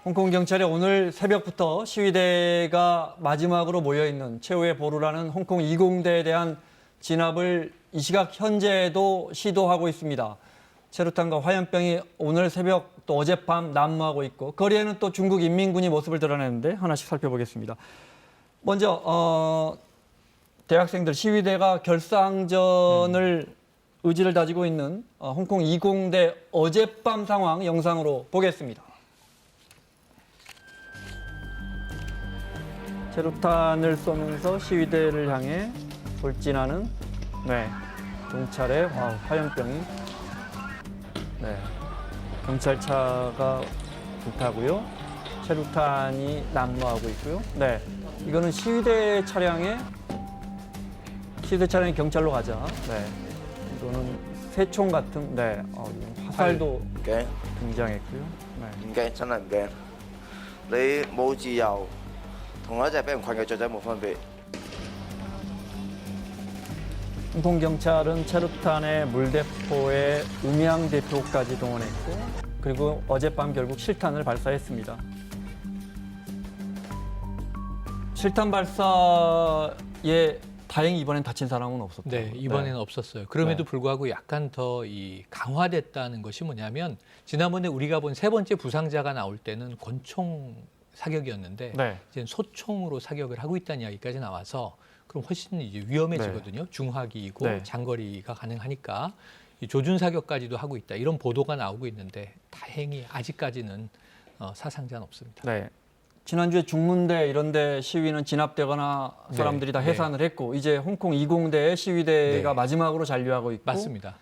홍콩 경찰이 오늘 새벽부터 시위대가 마지막으로 모여있는 최후의 보루라는 홍콩 20대에 대한 진압을 이 시각 현재도 시도하고 있습니다. 체류탄과 화염병이 오늘 새벽 또 어젯밤 난무하고 있고 거리에는 또 중국 인민군이 모습을 드러내는데 하나씩 살펴보겠습니다. 먼저 대학생들 시위대가 결사항전을 의지를 다지고 있는 홍콩 20대 어젯밤 상황 영상으로 보겠습니다. 체류탄을 쏘면서 시위대를 향해 돌진하는 경찰의 화염병이 경찰차가 불타고요. 체류탄이 난무하고 있고요. 이거는 시위대 차량에 경찰로 가자. 이거는 새총 같은 화살도 등장했고요. 唔驚，真係唔驚。你冇自由，同一隻俾人困嘅雀仔冇分別。 홍콩 경찰은 체류탄에 물대포에 음향 대포까지 동원했고 그리고 어젯밤 결국 실탄을 발사했습니다. 실탄 발사에 다행히 이번엔 다친 사람은 없었고. 네, 이번에는 없었어요. 그럼에도 불구하고 약간 더 강화됐다는 것이 뭐냐면 지난번에 우리가 본 세 번째 부상자가 나올 때는 권총 사격이었는데 이제 소총으로 사격을 하고 있다는 이야기까지 나와서 그럼 훨씬 이제 위험해지거든요. 중화기이고 장거리가 가능하니까 이 조준 사격까지도 하고 있다. 이런 보도가 나오고 있는데 다행히 아직까지는 사상자는 없습니다. 지난주에 중문대 이런 데 시위는 진압되거나 사람들이 다 해산을 했고 이제 홍콩 20대의 시위대가 마지막으로 잔류하고 있고 맞습니다.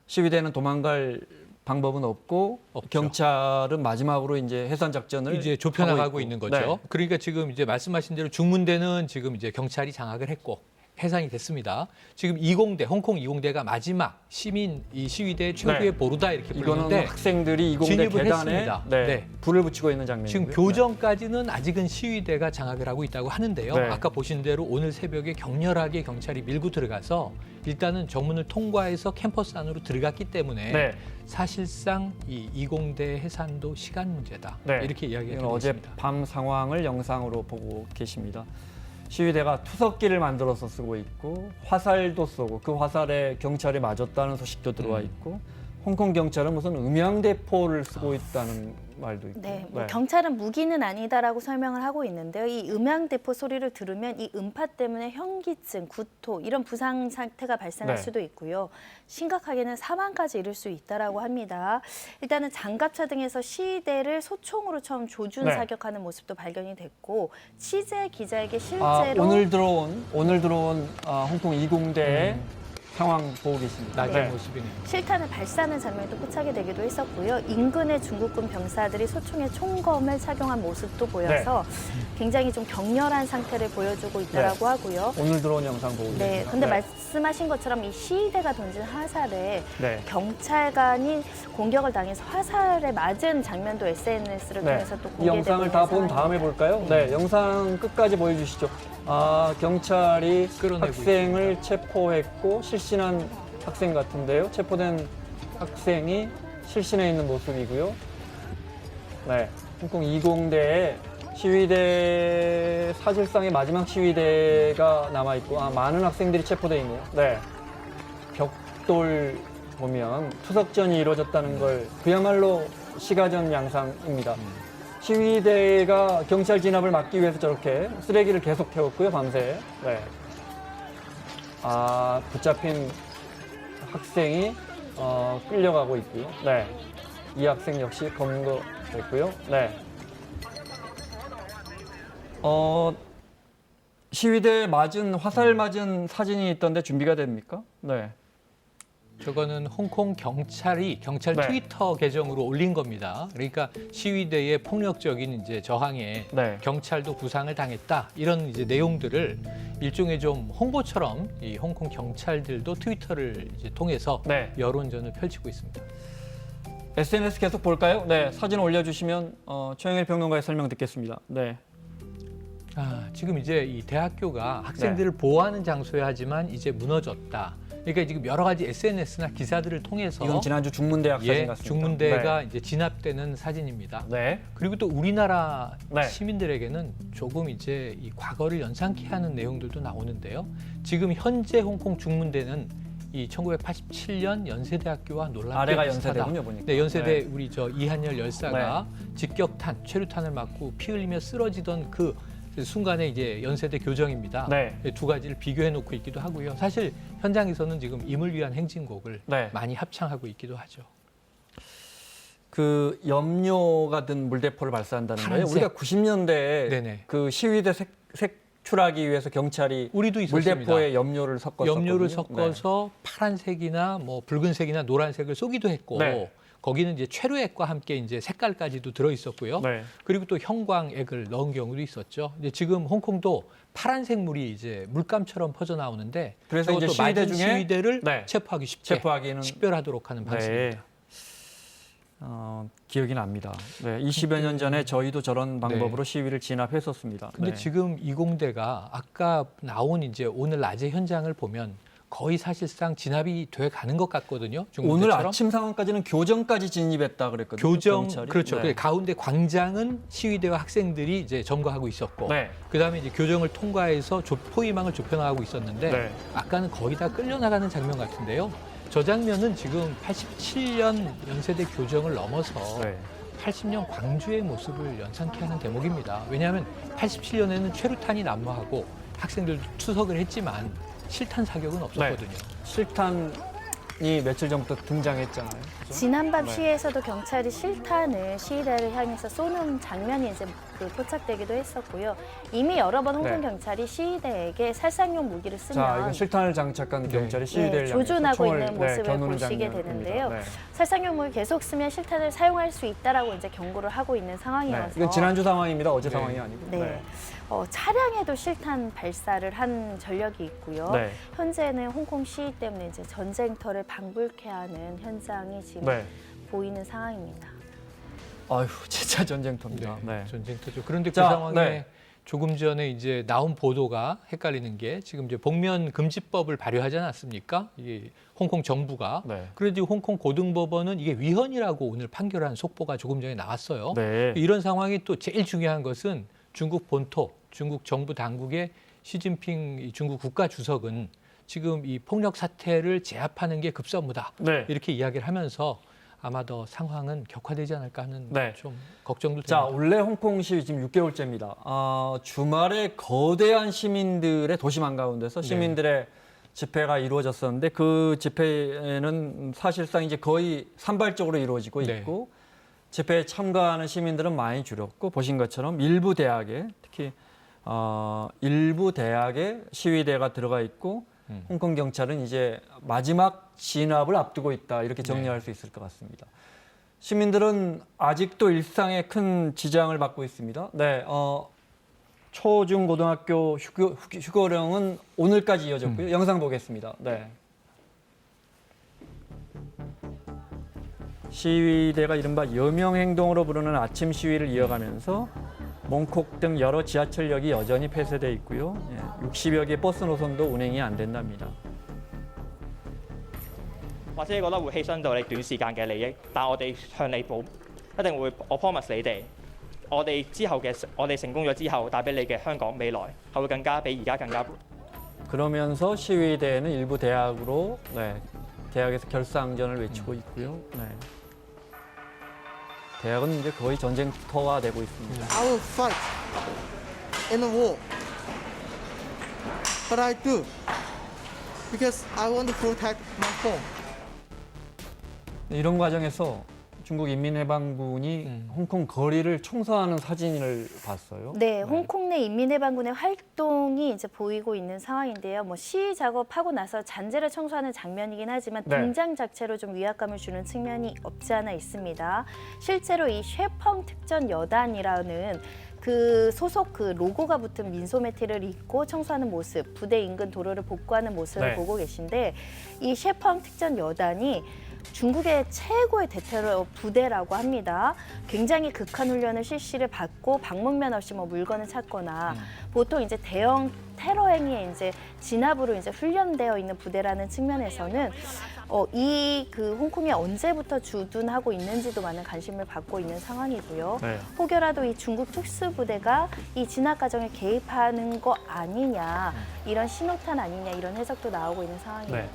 시위대는 도망갈 방법은 없고 경찰은 마지막으로 이제 해산 작전을 이제 좁혀나가고 있는 거죠. 그러니까 지금 이제 말씀하신 대로 중문대는 지금 이제 경찰이 장악을 했고 해산이 됐습니다. 지금 20대 홍콩 20대가 마지막 시민 이 시위대 최후의 보루다 이렇게 불리는데 이거는 학생들이 20대 진입을 계단에 했습니다. 불을 붙이고 있는 장면이고요. 지금 교정까지는 아직은 시위대가 장악을 하고 있다고 하는데요. 아까 보신 대로 오늘 새벽에 격렬하게 경찰이 밀고 들어가서 일단은 정문을 통과해서 캠퍼스 안으로 들어갔기 때문에 사실상 이 20대 해산도 시간 문제다. 이렇게 이야기가 되고 있습니다. 어젯밤 상황을 영상으로 보고 계십니다. 시위대가 투석기를 만들어서 쓰고 있고 화살도 쏘고 그 화살에 경찰이 맞았다는 소식도 들어와 있고 홍콩 경찰은 무슨 음향대포를 쓰고 있다는 말도 있고. 경찰은 무기는 아니다라고 설명을 하고 있는데요. 이 음향대포 소리를 들으면 이 음파 때문에 현기증, 구토 이런 부상 상태가 발생할 수도 있고요. 심각하게는 사망까지 이를 수 있다라고 합니다. 일단은 장갑차 등에서 시위대를 소총으로 처음 조준 사격하는 모습도 발견이 됐고 취재 기자에게 실제로 오늘 들어온 홍콩 20대의 상황 보고 계십니다. 낮은 모습이네요. 실탄을 발사하는 장면도 포착이 되기도 했었고요. 인근의 중국군 병사들이 소총에 총검을 착용한 모습도 보여서 굉장히 좀 격렬한 상태를 보여주고 있다라고 하고요. 오늘 들어온 영상 보고 계십니다. 근데 말씀하신 것처럼 이 시위대가 던진 화살에 경찰관이 공격을 당해서 화살에 맞은 장면도 SNS를 통해서 또 공개되고 이 영상을 다 본 다음에 볼까요? 영상 끝까지 보여주시죠. 경찰이 학생을 체포했고 실신한 학생 같은데요. 체포된 학생이 실신해 있는 모습이고요. 홍콩 20대의 시위대 사실상의 마지막 시위대가 남아 있고 많은 학생들이 체포돼 있네요. 벽돌 보면 투석전이 이루어졌다는 걸 그야말로 시가전 양상입니다. 시위대가 경찰 진압을 막기 위해서 저렇게 쓰레기를 계속 태웠고요, 밤새. 붙잡힌 학생이 끌려가고 있고요. 이 학생 역시 검거됐고요. 시위대에 화살 맞은 사진이 있던데 준비가 됩니까? 저거는 홍콩 경찰 트위터 계정으로 올린 겁니다. 그러니까 시위대의 폭력적인 이제 저항에 경찰도 부상을 당했다 이런 이제 내용들을 일종의 좀 홍보처럼 이 홍콩 경찰들도 트위터를 이제 통해서 여론전을 펼치고 있습니다. SNS 계속 볼까요? 사진 올려주시면 최영일 평론가의 설명 듣겠습니다. 지금 이제 이 대학교가 학생들을 보호하는 장소야 하지만 이제 무너졌다. 그러니까 지금 여러 가지 SNS나 기사들을 통해서 이건 지난주 중문대학 사진 같습니다. 중문대가 네. 이제 진압되는 사진입니다. 네. 그리고 또 우리나라 네. 시민들에게는 조금 이제 이 과거를 연상케 하는 내용들도 나오는데요. 지금 현재 홍콩 중문대는 이 1987년 연세대학교와 놀랍게 아래가 비슷하다. 연세대군요, 보니까. 네, 연세대 네. 우리 저 이한열 열사가 직격탄, 최루탄을 맞고 피 흘리며 쓰러지던 그 순간에 이제 연세대 교정입니다. 네. 두 가지를 비교해 놓고 있기도 하고요. 사실 현장에서는 지금 임을 위한 행진곡을 네. 많이 합창하고 있기도 하죠. 그 염료가 든 물대포를 발사한다는 거예요. 파란색. 우리가 90년대에 네네. 그 시위대 색출하기 위해서 경찰이 우리도 있었습니다. 물대포에 염료를 섞어서 염료를 섞어서 파란색이나 뭐 붉은색이나 노란색을 쏘기도 했고 네. 거기는 이제 최루액과 함께 이제 색깔까지도 들어 있었고요. 네. 그리고 또 형광액을 넣은 경우도 있었죠. 이제 지금 홍콩도 파란색 물이 이제 물감처럼 퍼져 나오는데 그래서 이제 저것도 시위대 맞은 중에 시위대를 네. 체포하기 쉽게 체포하기는 식별하도록 하는 방식입니다. 기억이 납니다. 네, 20여 년 전에 저희도 저런 방법으로 시위를 진압했었습니다. 근데 네. 지금 이공대가 아까 나온 이제 오늘 낮의 현장을 보면 거의 사실상 진압이 돼 가는 것 같거든요. 오늘 중국대처럼. 아침 상황까지는 교정까지 진입했다 그랬거든요. 교정 경찰이. 그렇죠. 네. 가운데 광장은 시위대와 학생들이 이제 점거하고 있었고, 네. 그다음에 이제 교정을 통과해서 포위망을 좁혀나가고 있었는데 네. 아까는 거의 다 끌려나가는 장면 같은데요. 저 장면은 지금 87년 연세대 교정을 넘어서 네. 80년 광주의 모습을 연상케 하는 대목입니다. 왜냐하면 87년에는 최루탄이 난무하고 학생들도 투석을 했지만 실탄 사격은 없었거든요. 실탄이 며칠 전부터 등장했잖아요. 그죠? 지난밤 네. 시위에서도 경찰이 실탄을 시위대를 향해서 쏘는 장면이 이제 그 포착되기도 했었고요. 이미 여러 번 홍콩 네. 경찰이 시위대에게 살상용 무기를 쓰면 자, 이건 실탄을 장착한 경찰이 시위대를 향해서 조준하고 총을, 있는 모습을 겨누는 보시게 장면입니다. 되는데요. 네. 살상용 무기 계속 쓰면 실탄을 사용할 수 있다라고 이제 경고를 하고 있는 네. 상황이어서 이건 지난주 상황입니다. 어제 네. 상황이 아니고. 네. 차량에도 실탄 발사를 한 전력이 있고요. 네. 현재는 홍콩 시위 때문에 이제 전쟁터를 방불케 하는 현장이 지금 네. 보이는 상황입니다. 아유, 진짜 전쟁터입니다. 네. 전쟁터죠. 그런데 자, 그 상황에 네. 조금 전에 이제 나온 보도가 헷갈리는 게 지금 이제 복면 금지법을 발효하지 않았습니까? 이게 홍콩 정부가. 네. 그런데 홍콩 고등법원은 이게 위헌이라고 오늘 판결한 속보가 조금 전에 나왔어요. 네. 이런 상황이 또 제일 중요한 것은 중국 본토, 중국 정부 당국의 시진핑 이 중국 국가 주석은 지금 이 폭력 사태를 제압하는 게 급선무다. 네. 이렇게 이야기를 하면서 아마 더 상황은 격화되지 않을까 하는 네. 좀 걱정도 자, 됩니다. 원래 홍콩 시위 지금 6개월째입니다. 주말에 거대한 시민들의 도심 한가운데서 시민들의 집회가 이루어졌었는데 그 집회는 사실상 이제 거의 산발적으로 이루어지고 네. 있고 집회에 참가하는 시민들은 많이 줄었고 보신 것처럼 일부 대학에 특히 일부 대학에 시위대가 들어가 있고 홍콩 경찰은 이제 마지막 진압을 앞두고 있다 이렇게 정리할 수 있을 것 같습니다. 시민들은 아직도 일상에 큰 지장을 받고 있습니다. 네, 초중고등학교 휴교령은 오늘까지 이어졌고요. 영상 보겠습니다. 네. 시위대가 이른바 여명행동으로 부르는 아침 시위를 이어가면서 몽콕 등 여러 지하철역이 여전히 폐쇄돼 있고요. 60여 개 버스 노선도 운행이 안 된답니다. 或者覺得會犧牲到你短時間嘅利益，但我哋向你保，一定會我 promise 你哋，我哋之後嘅我哋成功咗之後，帶俾你嘅香港未來係會更加比而家更加。 그러면서 시위대는 일부 대학으로 대학에서 결사항전을 외치고 있고요. 네. 대학은 이제 거의 전쟁터화 되고 있습니다. I will fight in the war. But I do because I want to protect my home. 이런 과정에서 중국 인민해방군이 홍콩 거리를 청소하는 사진을 봤어요. 네, 홍콩 내 인민해방군의 활동이 이제 보이고 있는 상황인데요. 뭐 시위 작업하고 나서 잔재를 청소하는 장면이긴 하지만 네. 등장 자체로 좀 위압감을 주는 측면이 없지 않아 있습니다. 실제로 이 쉐펑 특전 여단이라는 그 소속 그 로고가 붙은 민소매티를 입고 청소하는 모습, 부대 인근 도로를 복구하는 모습을 네. 보고 계신데 이 쉐펑 특전 여단이 중국의 최고의 대테러 부대라고 합니다. 굉장히 극한 훈련을 실시를 받고 방문면 없이 뭐 물건을 찾거나 보통 이제 대형 테러 행위에 이제 진압으로 이제 훈련되어 있는 부대라는 측면에서는 이 그 홍콩이 언제부터 주둔하고 있는지도 많은 관심을 받고 있는 상황이고요. 네. 혹여라도 이 중국 특수부대가 이 진압 과정에 개입하는 거 아니냐, 이런 신호탄 아니냐, 이런 해석도 나오고 있는 상황입니다.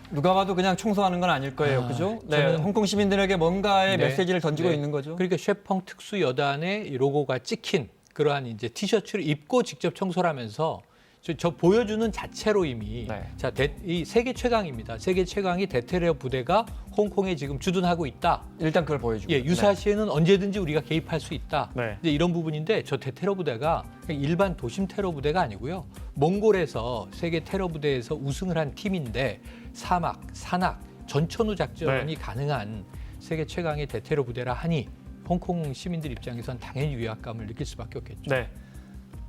누가 봐도 그냥 청소하는 건 아닐 거예요. 그죠? 네. 저는 홍콩 시민들에게 뭔가의 네. 메시지를 던지고 네. 있는 거죠. 그러니까 쉐펑 특수여단의 이 로고가 찍힌 그러한 이제 티셔츠를 입고 직접 청소를 하면서 저 보여주는 자체로 이미 네. 자, 이 세계 최강입니다. 세계 최강이 대테러 부대가 홍콩에 지금 주둔하고 있다. 일단 그걸 보여주고. 예, 유사시에는 언제든지 우리가 개입할 수 있다. 네. 이제 이런 부분인데 저 대테러 부대가 그냥 일반 도심 테러 부대가 아니고요. 몽골에서 세계 테러 부대에서 우승을 한 팀인데 사막, 산악, 전천후 작전이 네. 가능한 세계 최강의 대테러 부대라 하니 홍콩 시민들 입장에선 당연히 위압감을 느낄 수밖에 없겠죠. 네.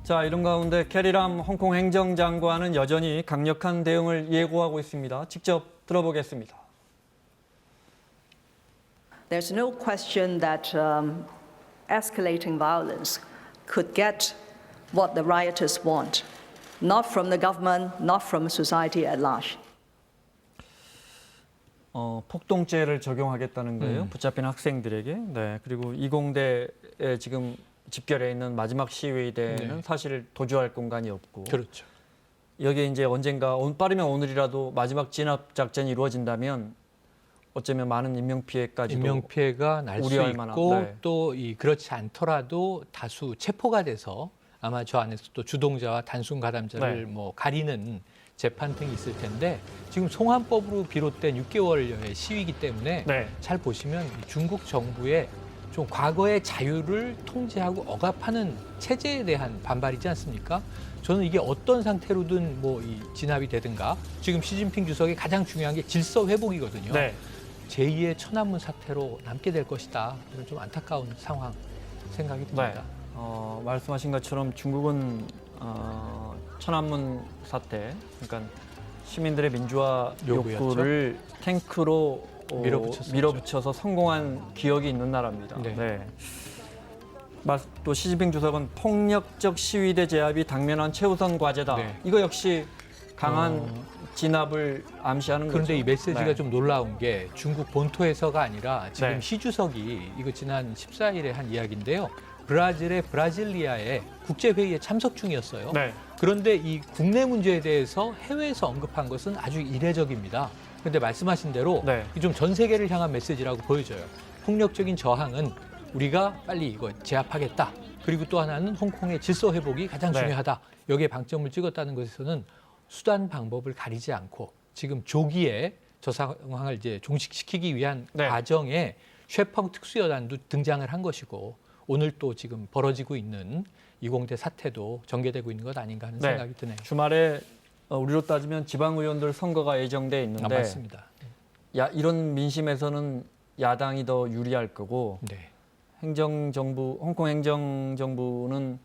자, 이런 가운데 캐리람 홍콩 행정장관은 여전히 강력한 대응을 예고하고 있습니다. 직접 들어보겠습니다. There's no question that escalating violence could get what the rioters want, not from the government, not from society at large. 폭동죄를 적용하겠다는 거예요. 붙잡힌 학생들에게. 네. 그리고 이공대에 지금 집결해 있는 마지막 시위대는 네. 사실 도주할 공간이 없고. 그렇죠. 여기에 이제 언젠가 빠르면 오늘이라도 마지막 진압 작전이 이루어진다면 어쩌면 많은 인명 피해까지도 인명 피해가 날 수 우려할 만한, 있고 네. 또 그렇지 않더라도 다수 체포가 돼서 아마 저 안에서 또 주동자와 단순 가담자를 네. 뭐 가리는 재판 등이 있을 텐데 지금 송환법으로 비롯된 6개월여의 시위이기 때문에 네. 잘 보시면 중국 정부의 좀 과거의 자유를 통제하고 억압하는 체제에 대한 반발이지 않습니까? 저는 이게 어떤 상태로든 뭐 이 진압이 되든가 지금 시진핑 주석의 가장 중요한 게 질서 회복이거든요. 네. 제2의 천안문 사태로 남게 될 것이다. 이런 좀 안타까운 상황 생각이 듭니다. 네. 말씀하신 것처럼 중국은 천안문 사태, 그러니까 시민들의 민주화 요구였죠. 욕구를 탱크로 밀어붙였었죠. 밀어붙여서 성공한 기억이 있는 나라입니다. 네. 네. 또 시진핑 주석은 폭력적 시위대 제압이 당면한 최우선 과제다. 네. 이거 역시 강한 진압을 암시하는 거죠. 그런데 이 메시지가 네. 좀 놀라운 게 중국 본토에서가 아니라 지금 네. 시 주석이 이거 지난 14일에 한 이야기인데요. 브라질의 브라질리아에 국제회의에 참석 중이었어요. 네. 그런데 이 국내 문제에 대해서 해외에서 언급한 것은 아주 이례적입니다. 그런데 말씀하신 대로 네. 좀 전 세계를 향한 메시지라고 보여져요. 폭력적인 저항은 우리가 빨리 이거 제압하겠다. 그리고 또 하나는 홍콩의 질서 회복이 가장 네. 중요하다. 여기에 방점을 찍었다는 것에서는 수단 방법을 가리지 않고 지금 조기에 저 상황을 이제 종식시키기 위한 네. 과정에 쉐펑 특수여단도 등장을 한 것이고 오늘 또 지금 벌어지고 있는 이공대 사태도 전개되고 있는 것 아닌가 하는 네. 생각이 드네요. 주말에 우리로 따지면 지방의원들 선거가 예정돼 있는데 맞습니다. 이런 민심에서는 야당이 더 유리할 거고 네. 홍콩 행정정부는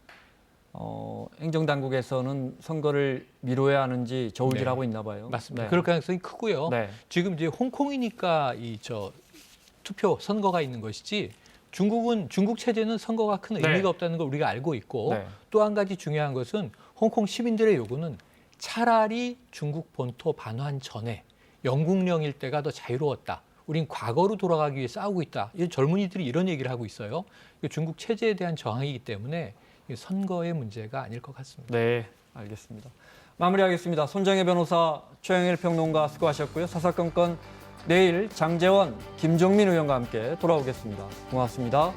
행정당국에서는 선거를 미뤄야 하는지 저울질하고 있나 봐요. 맞습니다. 네. 그럴 가능성이 크고요. 네. 지금 이제 홍콩이니까 투표 선거가 있는 것이지 중국 체제는 선거가 큰 네. 의미가 없다는 걸 우리가 알고 있고 네. 또 한 가지 중요한 것은 홍콩 시민들의 요구는 차라리 중국 본토 반환 전에 영국령일 때가 더 자유로웠다. 우린 과거로 돌아가기 위해 싸우고 있다. 이 젊은이들이 이런 얘기를 하고 있어요. 중국 체제에 대한 저항이기 때문에 선거의 문제가 아닐 것 같습니다. 네, 알겠습니다. 마무리하겠습니다. 손정혜 변호사, 최영일 평론가 수고하셨고요. 사사건건 내일 장제원, 김종민 의원과 함께 돌아오겠습니다. 고맙습니다.